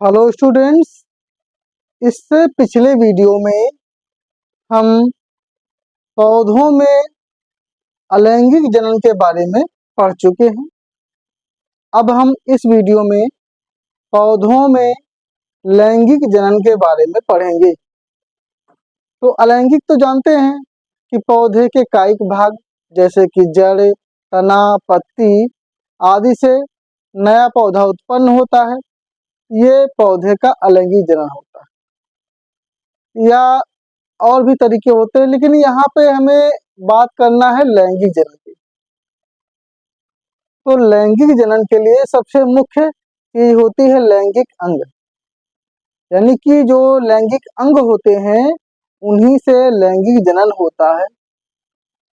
Hello students. इससे पिछले video में हम पौधों में अलैंगिक जनन के बारे में पढ़ चुके हैं। अब हम इस वीडियो में पौधों में लैंगिक जनन के बारे में पढ़ेंगे। तो अलैंगिक तो जानते हैं कि पौधे के कायिक भाग जैसे कि जड़, तना, पत्ती आदि से नया पौधा उत्पन्न होता है। ये पौधे का अलैंगिक जनन होता है। या और भी तरीके होते हैं, लेकिन यहाँ पे हमें बात करना है लैंगिक जनन की। तो लैंगिक जनन के लिए सबसे मुख्य चीज होती है लैंगिक अंग, यानी कि जो लैंगिक अंग होते हैं उन्हीं से लैंगिक जनन होता है।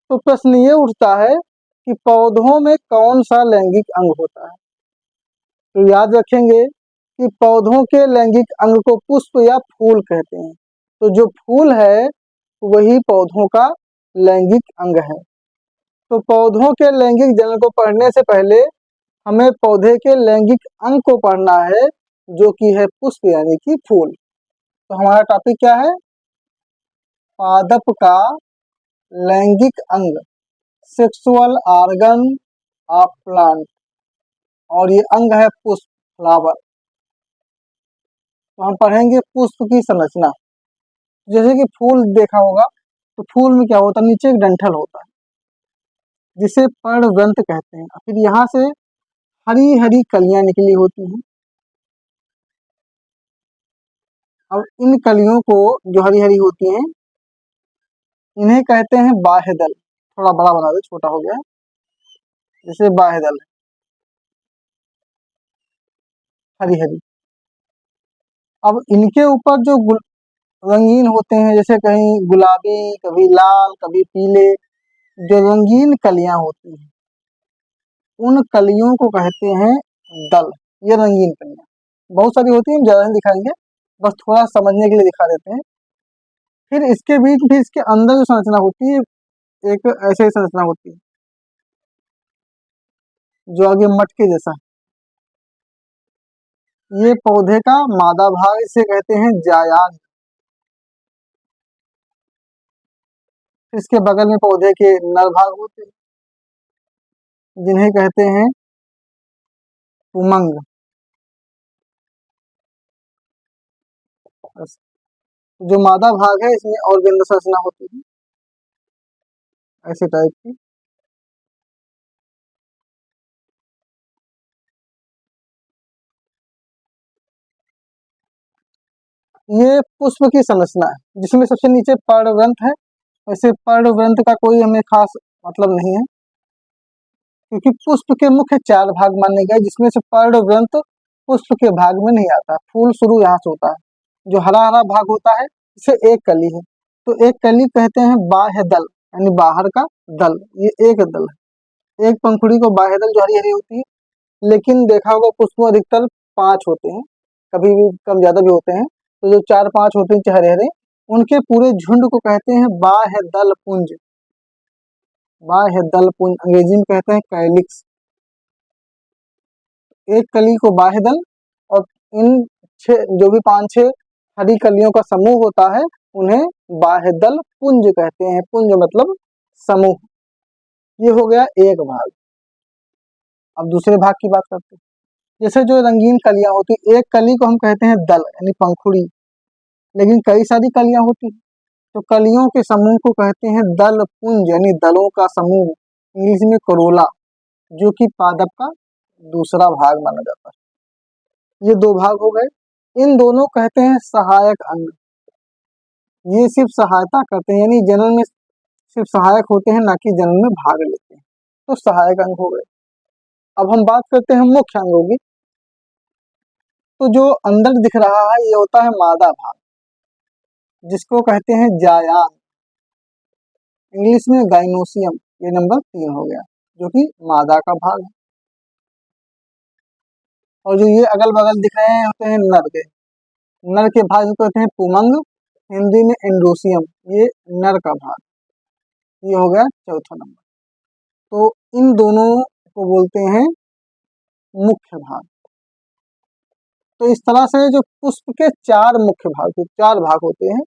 तो प्रश्न ये उठता है कि पौधों में कौन सा लैंगिक अंग होता है। तो याद रखेंगे कि पौधों के लैंगिक अंग को पुष्प या फूल कहते हैं। तो जो फूल है वही पौधों का लैंगिक अंग है। तो पौधों के लैंगिक जनन को पढ़ने से पहले हमें पौधे के लैंगिक अंग को पढ़ना है, जो कि है पुष्प यानी कि फूल। तो हमारा टॉपिक क्या है? पादप का लैंगिक अंग, सेक्सुअल ऑर्गन ऑफ प्लांट, और ये अंग है पुष्प, फ्लावर। तो हम पढ़ेंगे पुष्प की संरचना। जैसे कि फूल देखा होगा, तो फूल में क्या होता है? नीचे एक डंठल होता है जिसे पर्णवृंत कहते हैं। फिर यहाँ से हरी हरी कलियां निकली होती हैं। और इन कलियों को जो हरी हरी होती हैं इन्हें कहते हैं बाह्य दल। थोड़ा बड़ा बना दो, छोटा हो गया है, जैसे बाह्य दल हरी हरी। अब इनके ऊपर जो रंगीन होते हैं, जैसे कहीं गुलाबी, कभी लाल, कभी पीले, जो रंगीन कलियां होती हैं उन कलियों को कहते हैं दल। ये रंगीन कलियां बहुत सारी होती हैं, ज्यादा नहीं दिखाएंगे, बस थोड़ा समझने के लिए दिखा देते हैं। फिर इसके बीच भी इसके अंदर जो संरचना होती है एक ऐसे ही संरचना होती है जो आगे मटके जैसा। ये पौधे का मादा भाग, इसे कहते हैं जायान। इसके बगल में पौधे के नर भाग होते हैं जिन्हें कहते हैं पुमंग। जो मादा भाग है इसमें और भी अंदर संरचना होती है ऐसे टाइप की। ये पुष्प की संरचना है जिसमें सबसे नीचे पर्णवृंत है। वैसे पर्णवृंत का कोई हमें खास मतलब नहीं है, क्योंकि पुष्प के मुख्य 4 भाग माने गए, जिसमें से पर्णवृंत पुष्प के भाग में नहीं आता। फूल शुरू यहाँ से होता है। जो हरा हरा भाग होता है इसे एक कली है। तो एक कली कहते हैं बाह्य दल, यानी बाहर का दल। ये एक दल है। एक पंखुड़ी को बाह्य दल जो हरी हरी होती है। लेकिन देखा होगा पुष्प में अधिकतर 5 होते हैं, कभी भी कम ज्यादा भी होते हैं। तो जो 4-5 होते हैं हरे हरे, उनके पूरे झुंड को कहते हैं बाह्य दल पुंज। बाह्य दल पुंज अंग्रेजी में कहते हैं कैलिक्स। एक कली को बाह्य दल, और इन 6 जो भी 5-6 हरी कलियों का समूह होता है उन्हें बाह्य दल पुंज कहते हैं। पुंज मतलब समूह। ये हो गया एक भाग। अब दूसरे भाग की बात करते हैं। जैसे जो रंगीन कलियां होती, एक कली को हम कहते हैं दल यानी पंखुड़ी, लेकिन कई सारी कलियां होती हैं तो कलियों के समूह को कहते हैं दल पुंज, यानी दलों का समूह, इंग्लिश में कोरोला, जो कि पादप का दूसरा भाग माना जाता है। ये 2 भाग हो गए। इन दोनों कहते हैं सहायक अंग। ये सिर्फ सहायता करते हैं, यानी जनन में सिर्फ सहायक होते हैं, ना कि जनन में भाग लेते हैं। तो सहायक अंग हो गए। अब हम बात करते हैं मुख्य अंगों की। तो जो अंदर दिख रहा है ये होता है मादा भाग, जिसको कहते हैं जायान, इंग्लिश में गाइनोसियम। ये नंबर 3 हो गया, जो कि मादा का भाग है। और जो ये अगल बगल दिख रहे हैं होते हैं नर के। नर के भाग को कहते हैं पुमंग, हिंदी में एंड्रोसियम। ये नर का भाग। ये हो गया चौथा नंबर। तो इन दोनों को बोलते हैं मुख्य भाग। तो इस तरह से जो पुष्प के चार मुख्य भाग होते हैं।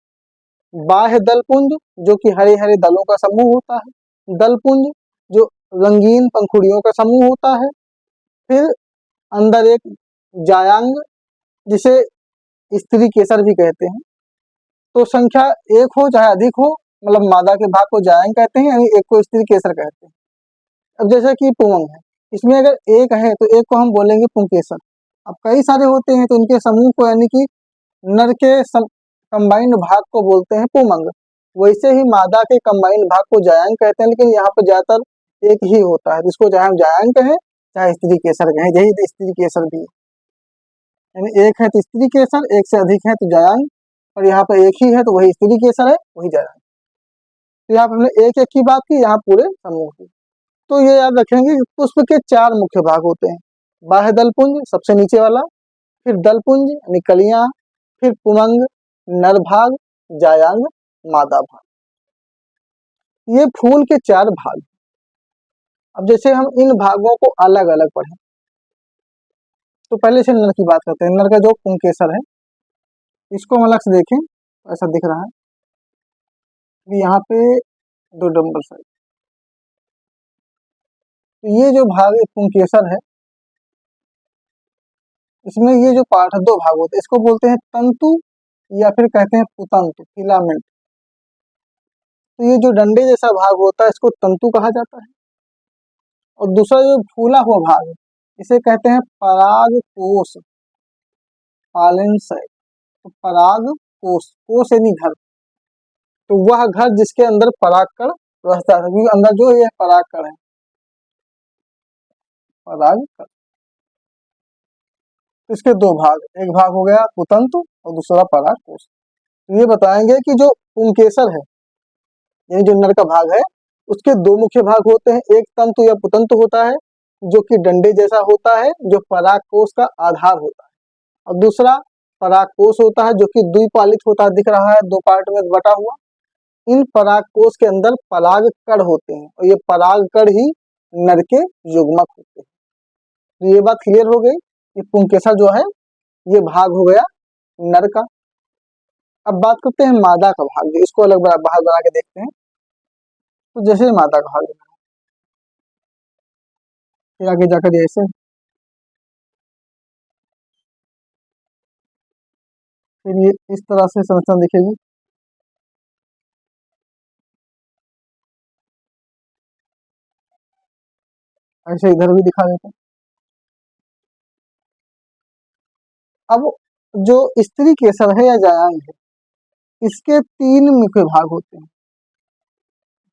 बाह्य दलपुंज जो कि हरे हरे दलों का समूह होता है, दलपुंज जो रंगीन पंखुड़ियों का समूह होता है, फिर अंदर एक जायांग जिसे स्त्री केसर भी कहते हैं। तो संख्या एक हो चाहे अधिक हो, मतलब मादा के भाग को जायांग कहते हैं, यानी एक को स्त्री केसर कहते हैं। अब जैसे कि पुंग है, इसमें अगर एक है तो एक को हम बोलेंगे पुंकेसर। अब कई सारे होते हैं तो इनके समूह को यानी कि नर के कंबाइंड भाग को बोलते हैं पुमंग। वैसे ही मादा के कंबाइंड भाग को जायांग कहते हैं, लेकिन यहाँ पर ज्यादातर एक ही होता है, जिसको चाहे हम जायांग कहें चाहे स्त्री केसर कहें, यही स्त्री केसर भी है। यानी एक है तो स्त्री केसर, एक से अधिक है तो जायांग, और यहाँ पर एक ही है तो वही स्त्री केसर है, वही जायांग। तो यहाँ पर हमने एक एक की बात की, यहाँ पूरे समूह की। तो ये याद रखेंगे कि पुष्प के चार मुख्य भाग होते हैं। बाह्य दलपुंज सबसे नीचे वाला, फिर दलपुंज यानी कलियां, फिर पुमंग नर भाग, जायांग मादा भाग। ये फूल के चार भाग। अब जैसे हम इन भागों को अलग अलग पढ़ें, तो पहले से नर की बात करते हैं। नर का जो पुंकेसर है, इसको हम अलग से देखें, ऐसा दिख रहा है कि यहाँ पे दो डंबल्स है। तो ये जो भाग पुंकेसर है, इसमें ये जो पार्ट है, दो भाग होते हैं, इसको बोलते हैं तंतु या फिर कहते हैं पुतंतु, फिलामेंट। तो ये जो डंडे जैसा भाग होता है इसको तंतु कहा जाता है, और दूसरा जो फूला हुआ भाग है इसे कहते हैं परागकोश, पालन से। तो परागकोश, कोश यानी घर, तो वह घर जिसके अंदर परागकण रहता है, क्योंकि अंदर जो ये परागकण है, परागकण। इसके दो भाग, एक भाग हो गया पुतंतु और दूसरा परागकोश। तो ये बताएंगे कि जो पुंकेसर है, यानी जो नर का भाग है, उसके दो मुख्य भाग होते हैं। एक तंतु या पुतंतु होता है जो कि डंडे जैसा होता है, जो परागकोश का आधार होता है, और दूसरा परागकोश होता है जो कि द्विपालित होता है, दिख रहा है दो पार्ट में बटा हुआ। इन परागकोश के अंदर पराग कण होते हैं, और ये पराग कण ही नर के युग्मक होते हैं। तो ये बात क्लियर हो गई कि पुंकेसर जो है ये भाग हो गया नर का। अब बात करते हैं मादा का भाग, इसको अलग भाग बना के देखते हैं। तो जैसे मादा का भाग, फिर आगे जाकर ऐसे, फिर ये इस तरह से संरचना दिखेगी। ऐसे इधर भी दिखा देते हैं। अब जो स्त्री केसर है या जायांग है, इसके तीन मुख्य भाग होते हैं।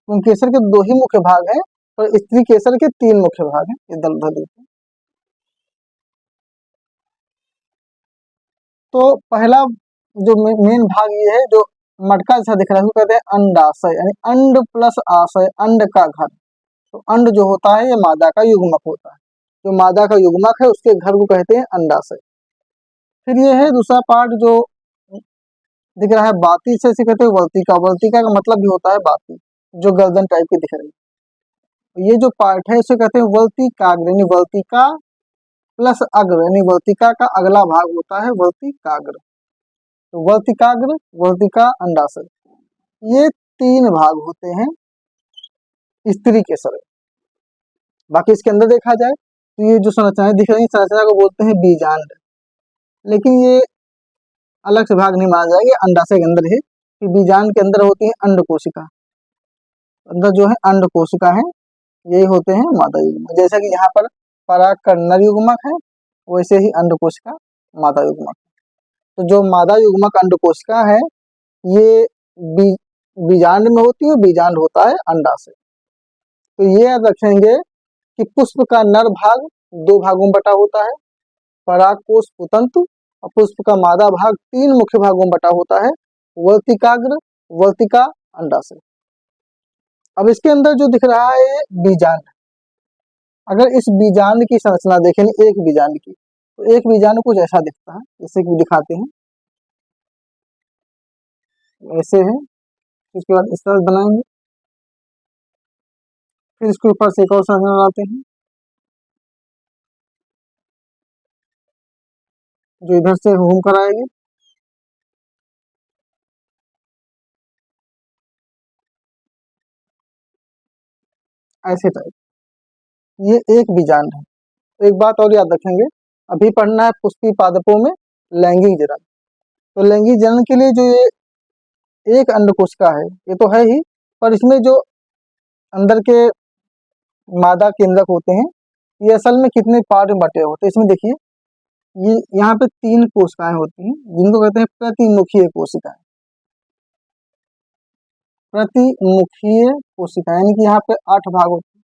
पुंकेसर के दो ही मुख्य भाग हैं, और स्त्री केसर के तीन मुख्य भाग हैं। ये दल देते हैं। तो पहला जो मेन भाग ये है, जो मटका जैसा दिख रहा है, कहते हैं अंडाशय, यानी अंड प्लस आशय, अंड का घर। तो अंड जो होता है ये मादा का युग्मक होता है, जो मादा का युग्मक है उसके घर को कहते हैं अंडाशय। फिर ये है दूसरा पार्ट जो दिख रहा है, बाती से कहते हैं वर्तिका। वर्तिका का मतलब भी होता है बाती, जो गर्दन टाइप की दिख रही है। ये जो पार्ट है इसे कहते हैं वर्तिकाग्र, यानी वर्तिका प्लस अग्र, यानी वर्तिका का अगला भाग होता है वर्तिकाग्र। तो वर्तिकाग्र, वर्तिका, अंडाशय, ये तीन भाग होते हैं स्त्री के शरीर। बाकी इसके अंदर देखा जाए तो ये जो संरचनाएं दिख रही है, संरचना को बोलते हैं बीजांड। लेकिन ये अलग से भाग नहीं माना जाएगा, अंडाशय के अंदर है कि बीजांड के अंदर होती है अंड कोशिका। अंदर जो है अंड कोशिका है, यही होते हैं मादा युग्मक। जैसा कि यहाँ पर परागकण नर युग्मक है, वैसे ही अंड कोशिका मादा युग्मक। तो जो मादा युग्मक अंड कोशिका है ये बी, बीजांड में होती है, बीजांड होता है अंडाशय। तो ये याद रखेंगे कि पुष्प का नर भाग दो भागों में बटा होता है, परागकोश पुतंतु, और पुष्प का मादा भाग तीन मुख्य भागों में बटा होता है, वर्तिकाग्र, वर्तिका, अंडाशय। अब इसके अंदर जो दिख रहा है बीजांड, अगर इस बीजांड की संरचना देखें, एक बीजांड की, तो एक बीजांड कुछ ऐसा दिखता है, जैसे कि दिखाते हैं, ऐसे है। इसके बाद इस तरह बनाएंगे, फिर इसके ऊपर से एक और संरचना बनाते हैं, जो इधर से घूम कर आएगी। ऐसे टाइप ये एक बीजांड है। एक बात और याद रखेंगे, अभी पढ़ना है पुष्पी पादपों में लैंगिक जनन। तो लैंगिक जनन के लिए जो ये एक अंड कोशिका है ये तो है ही, पर इसमें जो अंदर के मादा केंद्रक होते हैं ये असल में कितने पार्ट में बटे होते हैं। इसमें देखिए ये यहाँ पे 3 कोशिकाएं होती हैं जिनको कहते हैं प्रतिमुखीय कोशिकाएं। प्रतिमुखीय कोशिकाएं यानी कि यहाँ पे 8 भाग होते हैं।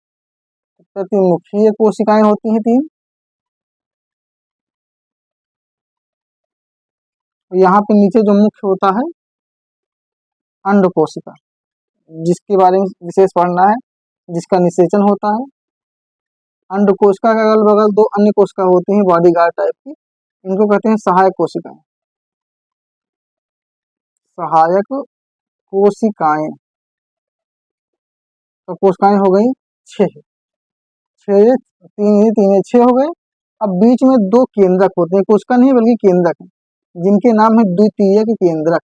प्रतिमुखीय कोशिकाएं होती हैं 3। यहाँ पे नीचे जो मुख्य होता है अंड कोशिका, जिसके बारे में विशेष पढ़ना है, जिसका निषेचन होता है। अंड कोशिका के अगल बगल 2 अन्य कोशिका होती हैं बॉडीगार्ड टाइप की, इनको कहते हैं सहायक कोशिकाएं। सहायक कोशिकाएं, तो कोशिकाएं हो गई 6, 6 3 6 हो गए। अब बीच में 2 केंद्रक होते हैं, कोशिका नहीं बल्कि केंद्रक है, जिनके नाम है द्वितीयक केंद्रक।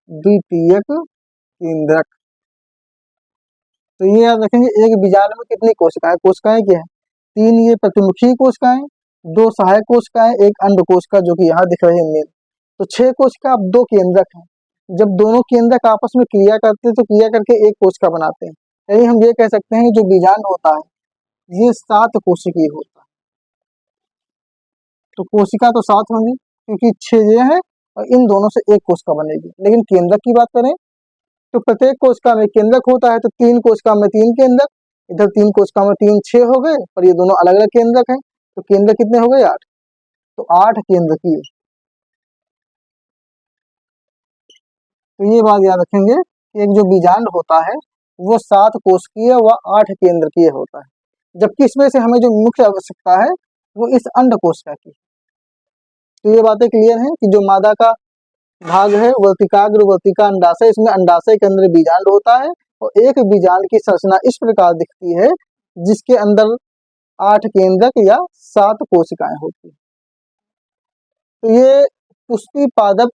द्वितीयक केंद्रक। तो ये याद रखेंगे एक बीजांड में कितनी कोशिकाएं, कोशिकाएं क्या है 3 ये प्रतिमुखी कोशिकाएं, 2 सहायक कोशिकाएं, एक अंड कोशिका जो कि यहाँ दिख रही है मेन। तो 6 कोशिका, अब 2 केंद्रक हैं। जब दोनों केंद्रक आपस में क्रिया करते हैं तो क्रिया करके एक कोशिका बनाते हैं। यानी हम ये कह सकते हैं कि जो बीजांड होता है ये 7 कोशिकीय होता है। तो कोशिका तो 7 होंगी क्योंकि 6 ये है और इन दोनों से एक कोशिका बनेगी। लेकिन केंद्रक की बात करें तो प्रत्येक कोशिका में केंद्रक होता है, तो 3 कोशिका में 3 केंद्रक, इधर 3 कोशिका में 3 6 हो गए, पर ये दोनों अलग अलग केंद्रक हैं तो केंद्रक कितने हो गए 8। तो 8 केंद्रकीय। तो ये बात याद रखेंगे कि एक जो बीजांड होता है वो 7 कोशिकीय व 8 केंद्रकीय होता है। जबकि इसमें से हमें जो मुख्य आवश्यकता है वो इस अंड कोशिका की। तो ये बातें क्लियर हैं कि जो मादा का भाग है वर्तिकाग्र, वर्तिका, अंडाशय, इसमें अंडाशय के अंदर बीजांड होता है और एक बीजांड की संरचना इस प्रकार दिखती है जिसके अंदर 8 केंद्रक या 7 कोशिकाएं होती है। तो ये पुष्पी पादप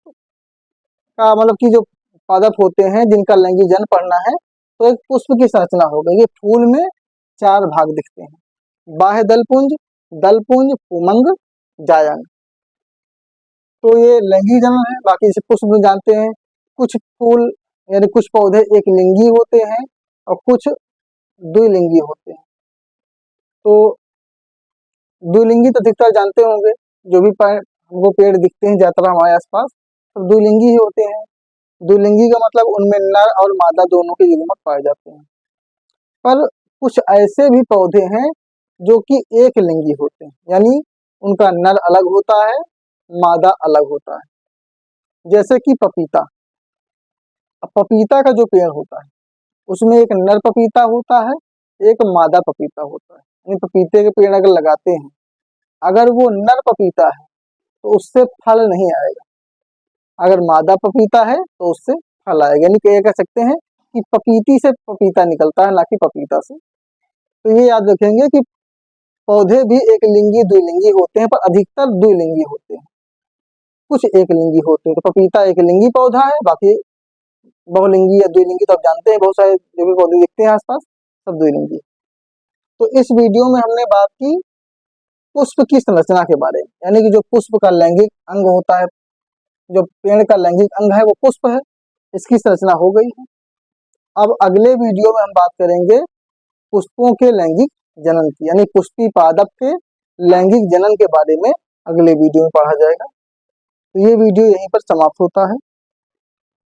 का मतलब कि जो पादप होते हैं जिनका लैंगिक जनन पढ़ना है, तो एक पुष्प की संरचना हो गई। ये फूल में 4 भाग दिखते हैं, बाह्य दलपुंज, दलपुंज, पुमंग, जायंग। तो ये लैंगिक जनन है। बाकी इसे पुष्प में जानते हैं, कुछ फूल यानी कुछ पौधे एक लिंगी होते हैं और कुछ द्विलिंगी होते हैं। तो द्विलिंगी तो अधिकतर जानते होंगे, जो भी हमको पेड़ दिखते हैं ज्यादातर हमारे आसपास तो द्विलिंगी ही होते हैं। द्विलिंगी का मतलब उनमें नर और मादा दोनों के युग्मक पाए जाते हैं। पर कुछ ऐसे भी पौधे हैं जो कि एक लिंगी होते हैं, यानी उनका नर अलग होता है, मादा अलग होता है। जैसे कि पपीता। अब पपीता का जो पेड़ होता है उसमें एक नर पपीता होता है, एक मादा पपीता होता है। यानी पपीते के पेड़ अगर लगाते हैं, अगर वो नर पपीता है तो उससे फल नहीं आएगा, अगर मादा पपीता है तो उससे फल आएगा। यानी कि ये कह सकते हैं कि पपीती से पपीता निकलता है, ना कि पपीता से। तो ये याद रखेंगे कि पौधे भी एक लिंगी द्विलिंगी होते हैं, पर अधिकतर द्विलिंगी होते हैं, कुछ एक लिंगी होते हैं। तो पपीता एक लिंगी पौधा है, बाकी बहुलिंगी या द्विलिंगी तो आप जानते हैं, बहुत सारे जो भी पौधे दिखते हैं आसपास सब द्विलिंगी। तो इस वीडियो में हमने बात की पुष्प की संरचना के बारे में, यानी कि जो पुष्प का लैंगिक अंग होता है, जो पेड़ का लैंगिक अंग है वो पुष्प है, इसकी संरचना हो गई है। अब अगले वीडियो में हम बात करेंगे पुष्पों के लैंगिक जनन की, यानी पुष्पी पादप के लैंगिक जनन के बारे में अगले वीडियो में पढ़ा जाएगा। तो ये वीडियो यहीं पर समाप्त होता है।